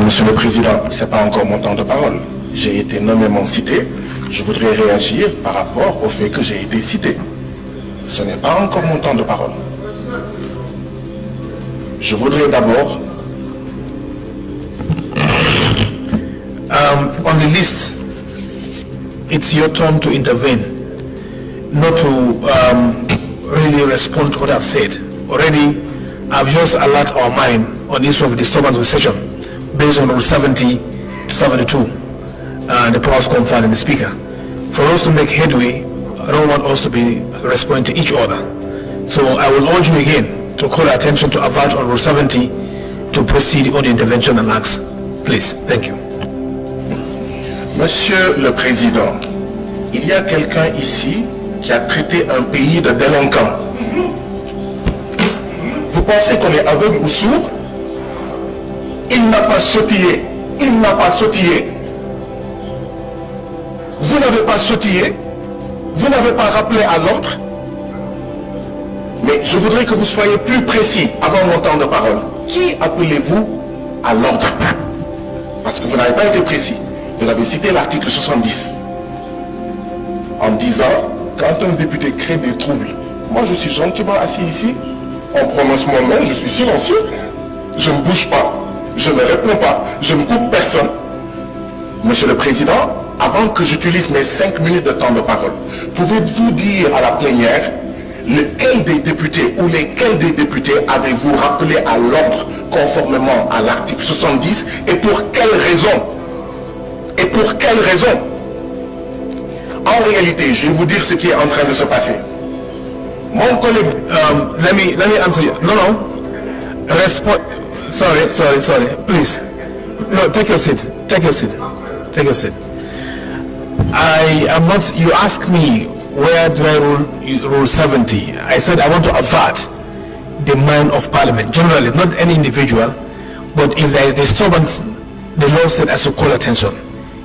Monsieur le Président, ce n'est pas encore mon temps de parole. J'ai été nommément cité. Je voudrais réagir par rapport au fait que j'ai été cité. Ce n'est pas encore mon temps de parole. Je voudrais d'abord... On the list, it's your turn to intervene, not to really respond to what I've said. Already, I've just alerted our mind on the issue of disturbance of session based on Rule 70 to 72, the powers conferred in the Speaker. For us to make headway, I don't want us to be responding to each other. So I will urge you again to call attention to avert on Rule 70 to proceed on the intervention and acts. Please, thank you. Monsieur le Président, il y a quelqu'un ici qui a traité un pays de délinquant. Vous pensez qu'on est aveugle ou sourd? Il n'a pas sautillé. Il n'a pas sautillé. Vous n'avez pas sautillé. Vous n'avez pas rappelé à l'ordre. Mais je voudrais que vous soyez plus précis avant mon temps de parole. Qui appelez-vous à l'ordre? Parce que vous n'avez pas été précis. Vous avez cité l'article 70 en disant quand un député crée des troubles, moi je suis gentiment assis ici, on prononce mon nom, je suis silencieux, je ne bouge pas, je ne réponds pas, je ne coupe personne. Monsieur le Président, avant que j'utilise mes 5 minutes de temps de parole, pouvez-vous dire à la plénière lequel des députés ou lesquels des députés avez-vous rappelé à l'ordre conformément à l'article 70 et pour quelle raison? Et pour quelle raison? En réalité, je vais vous dire ce qui est en train de se passer. Mon collègue... Let me answer you. No. Sorry. Please. No, take your seat. Take your seat. I am not... You asked me where do I rule 70. I said I want to avert the mind of Parliament. Generally, not any individual. But if there is disturbance, the law said I should call attention.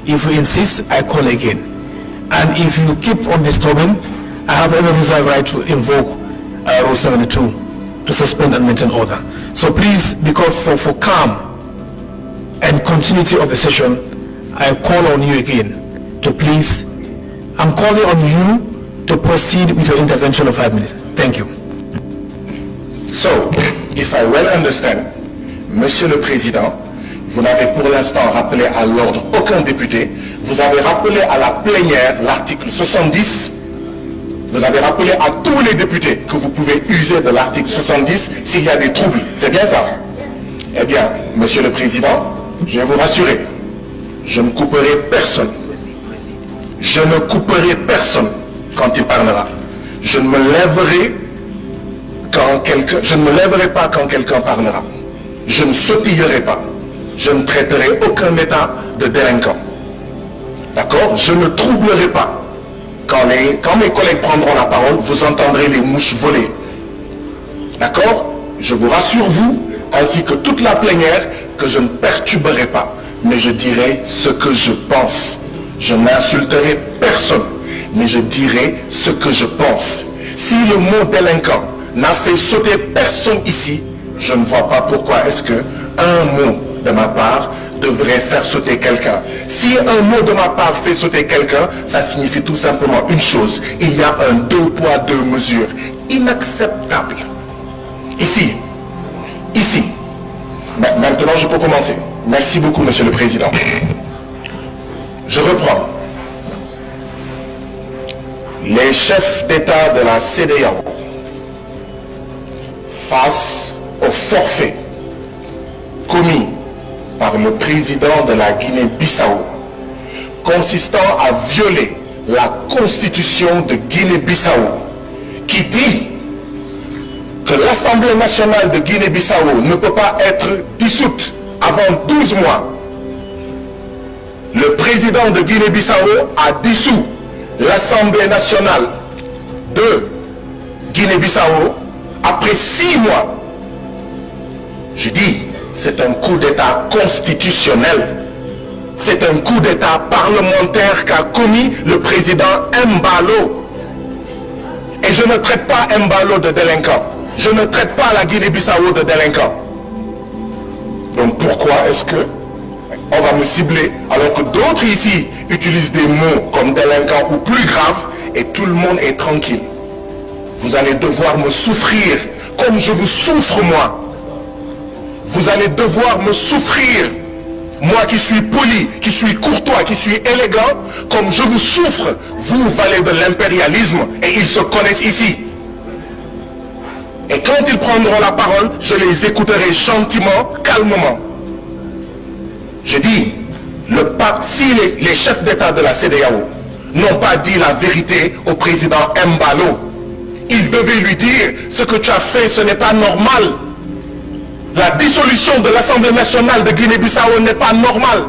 If you insist, I call again. And if you keep on disturbing, I have every reserved right to invoke Rule 72 to suspend and maintain order. So please, because for calm and continuity of the session, I call on you again to please, I'm calling on you to proceed with your intervention of 5 minutes. Thank you. So, if I well understand, Monsieur le Président, vous n'avez pour l'instant rappelé à l'ordre aucun député. Vous avez rappelé à la plénière l'article 70. Vous avez rappelé à tous les députés que vous pouvez user de l'article 70 s'il y a des troubles. C'est bien ça? Eh bien, Monsieur le Président, je vais vous rassurer. Je ne couperai personne. Je ne couperai personne quand il parlera. Je ne me lèverai pas quand quelqu'un parlera. Je ne sautillerai pas. Je ne traiterai aucun État de délinquant. D'accord? Je ne troublerai pas. Quand mes collègues prendront la parole, vous entendrez les mouches voler. D'accord? Je vous rassure, vous, ainsi que toute la plénière, que je ne perturberai pas. Mais je dirai ce que je pense. Je n'insulterai personne. Mais je dirai ce que je pense. Si le mot délinquant n'a fait sauter personne ici, je ne vois pas pourquoi est-ce que un mot de ma part devrait faire sauter quelqu'un. Si un mot de ma part fait sauter quelqu'un, ça signifie tout simplement une chose. Il y a un 2 poids 2 mesures. Inacceptable. Ici. Maintenant, je peux commencer. Merci beaucoup, Monsieur le Président. Je reprends. Les chefs d'État de la CEDEAO, face au forfait commis par le président de la Guinée-Bissau, consistant à violer la constitution de Guinée-Bissau, qui dit que l'Assemblée nationale de Guinée-Bissau ne peut pas être dissoute avant 12 mois. Le président de Guinée-Bissau a dissous l'Assemblée nationale de Guinée-Bissau après 6 mois. Je dis, c'est un coup d'État constitutionnel. C'est un coup d'État parlementaire qu'a commis le président Embalo. Et je ne traite pas Embalo de délinquant. Je ne traite pas la Guinée-Bissau de délinquant. Donc pourquoi est-ce que on va me cibler, alors que d'autres ici utilisent des mots comme délinquant ou plus grave, et tout le monde est tranquille. Vous allez devoir me souffrir comme je vous souffre moi. Vous allez devoir me souffrir, moi qui suis poli, qui suis courtois, qui suis élégant, comme je vous souffre, vous valets de l'impérialisme, et ils se connaissent ici. Et quand ils prendront la parole, je les écouterai gentiment, calmement. Je dis, si les chefs d'État de la CEDEAO n'ont pas dit la vérité au président Embalo, ils devaient lui dire, ce que tu as fait, ce n'est pas normal. La dissolution de l'Assemblée nationale de Guinée-Bissau n'est pas normale.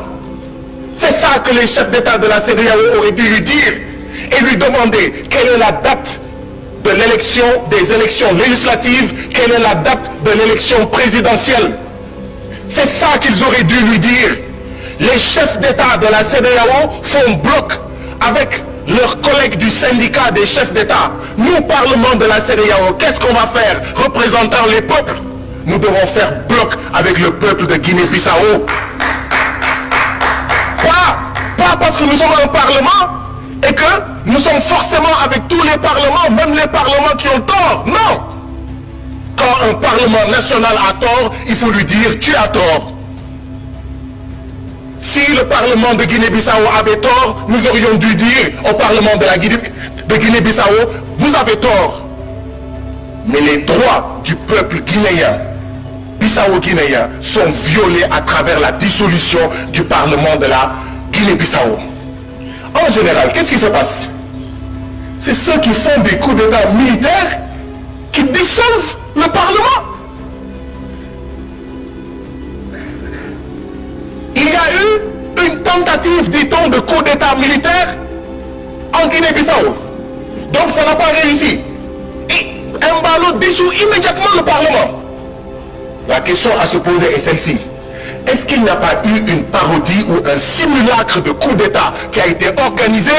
C'est ça que les chefs d'État de la CEDEAO auraient dû lui dire et lui demander quelle est la date de l'élection, des élections législatives, quelle est la date de l'élection présidentielle. C'est ça qu'ils auraient dû lui dire. Les chefs d'État de la CEDEAO font bloc avec leurs collègues du syndicat des chefs d'État. Nous, Parlement de la CEDEAO, qu'est-ce qu'on va faire, représentant les peuples? Nous devons faire bloc avec le peuple de Guinée-Bissau. Pas parce que nous sommes un parlement et que nous sommes forcément avec tous les parlements, même les parlements qui ont tort. Non! Quand un parlement national a tort, il faut lui dire tu as tort. Si le parlement de Guinée-Bissau avait tort, nous aurions dû dire au parlement de Guinée-Bissau, vous avez tort. Mais les droits du peuple guinéen, bissau-guinéen, sont violés à travers la dissolution du parlement de la Guinée-Bissau. En général, qu'est-ce qui se passe? C'est ceux qui font des coups d'État militaires qui dissolvent le parlement. Il y a eu une tentative, dit-on, de coup d'État militaire en Guinée-Bissau. Donc ça n'a pas réussi. Et Embalo dissout immédiatement le Parlement. La question à se poser est celle-ci. Est-ce qu'il n'y a pas eu une parodie ou un simulacre de coup d'État qui a été organisé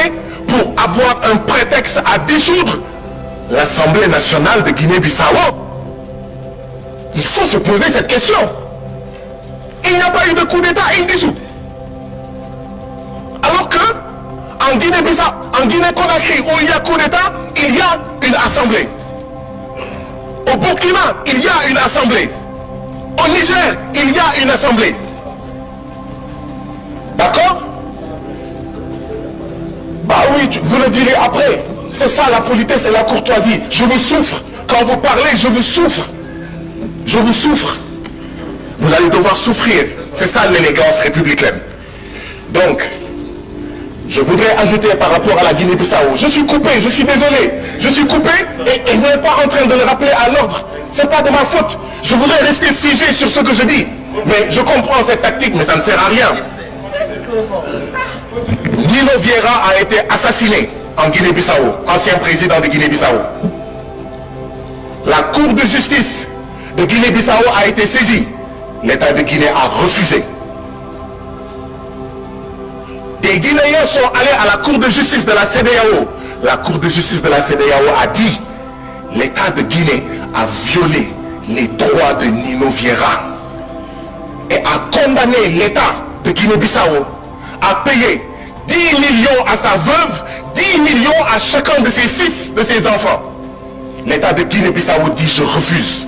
pour avoir un prétexte à dissoudre l'Assemblée nationale de Guinée-Bissau? Il faut se poser cette question. Il n'y a pas eu de coup d'État, il dissout. Alors que en Guinée-Bissau, en Guinée-Conakry, où il y a coup d'État, il y a une assemblée. Au Burkina, il y a une assemblée. Au Niger, il y a une assemblée. D'accord? Bah oui, vous le direz après. C'est ça la politesse et la courtoisie. Je vous souffre. Quand vous parlez, je vous souffre. Je vous souffre. Vous allez devoir souffrir. C'est ça l'élégance républicaine. Donc, je voudrais ajouter par rapport à la Guinée-Bissau. Je suis coupé, je suis désolé. Je suis coupé et vous n'êtes pas en train de le rappeler à l'ordre. C'est pas de ma faute. Je voudrais rester figé sur ce que je dis. Mais je comprends cette tactique, mais ça ne sert à rien. Nino Vieira a été assassiné en Guinée-Bissau, ancien président de Guinée-Bissau. La Cour de justice de Guinée-Bissau a été saisie. L'État de Guinée a refusé. Des Guinéens sont allés à la Cour de justice de la CEDEAO. La Cour de justice de la CEDEAO a dit l'État de Guinée a violé les droits de Nino Vieira et a condamné l'État de Guinée-Bissau à payer 10 millions à sa veuve, 10 millions à chacun de ses fils, de ses enfants. L'État de Guinée-Bissau dit je refuse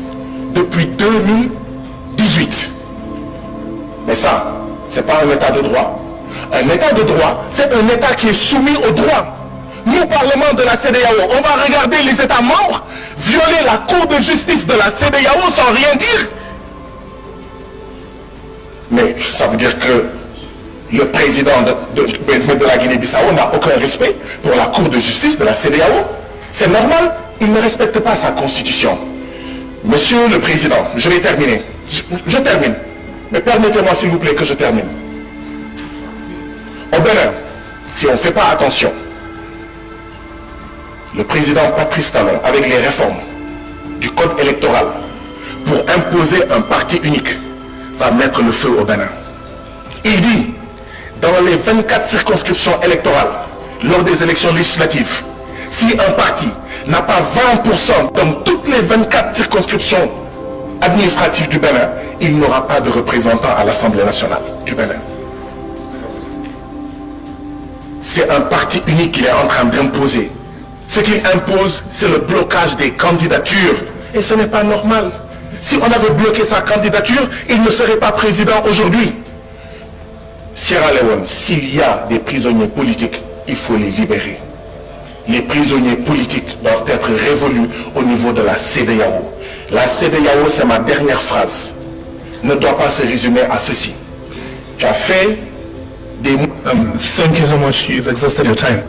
depuis 2018. Mais ça, c'est pas un État de droit. Un État de droit, c'est un État qui est soumis au droit. Nous, Parlement de la CEDEAO, on va regarder les États membres violer la Cour de justice de la CEDEAO sans rien dire. Mais ça veut dire que le président de la Guinée-Bissau n'a aucun respect pour la Cour de justice de la CEDEAO. C'est normal, il ne respecte pas sa constitution. Monsieur le Président, je vais terminer. Je termine. Mais permettez-moi s'il vous plaît que je termine. Au Bénin, si on ne fait pas attention, le président Patrice Talon, avec les réformes du code électoral pour imposer un parti unique, va mettre le feu au Bénin. Il dit, dans les 24 circonscriptions électorales, lors des élections législatives, si un parti n'a pas 20% dans toutes les 24 circonscriptions administratives du Bénin, il n'aura pas de représentant à l'Assemblée nationale du Bénin. c'est un parti unique qu'il est en train d'imposer. Ce qu'il impose, c'est le blocage des candidatures. Et ce n'est pas normal. Si on avait bloqué sa candidature, il ne serait pas président aujourd'hui. Sierra Leone, s'il y a des prisonniers politiques, il faut les libérer. Les prisonniers politiques doivent être révolus au niveau de la CEDEAO. La CEDEAO, c'est ma dernière phrase, ne doit pas se résumer à ceci. Tu as fait des... Thank you so much. You've exhausted your time.